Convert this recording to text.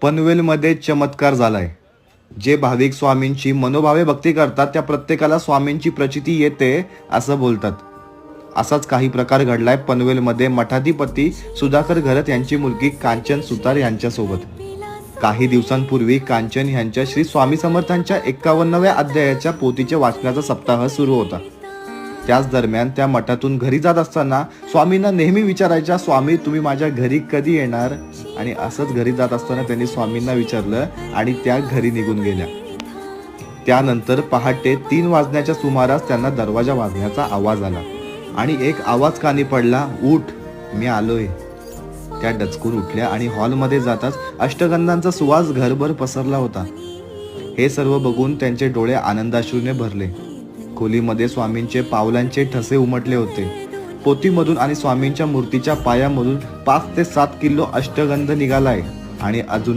पनवेलमध्ये चमत्कार झालाय. जे भाविक स्वामींची मनोभावे भक्ती करतात त्या प्रत्येकाला स्वामींची प्रचिती येते असं बोलतात. असाच काही प्रकार घडलाय पनवेलमध्ये मठाधिपती सुधाकर घरत यांची मुलगी कांचन सुतार यांच्यासोबत. काही दिवसांपूर्वी कांचन यांच्या श्री स्वामी समर्थांच्या 51व्या अध्यायाच्या पोथीच्या वाचनाचा सप्ताह सुरू होता. त्याच दरम्यान त्या मठातून घरी जात असताना स्वामींना नेहमी विचारायच्या, स्वामी तुम्ही माझ्या घरी कधी येणार? आणि असंच घरी जात असताना त्यांनी स्वामींना विचारलं आणि त्या घरी निघून गेल्या. त्यानंतर पहाटे 3 वाजण्याच्या सुमारास त्यांना दरवाजा वाजण्याचा आवाज आला आणि एक आवाज कानी पडला, उठ मी आलोय. त्या डचकून उठल्या आणि हॉलमध्ये जाताच अष्टगंधांचा सुवास घरभर पसरला होता. हे सर्व बघून त्यांचे डोळे आनंदाश्रूने भरले. खोलीमध्ये स्वामींचे पावलांचे ठसे उमटले होते. पोथीमधून आणि स्वामींच्या मूर्तीच्या पायामधून 5 ते 7 किलो अष्टगंध निघालाय आणि अजून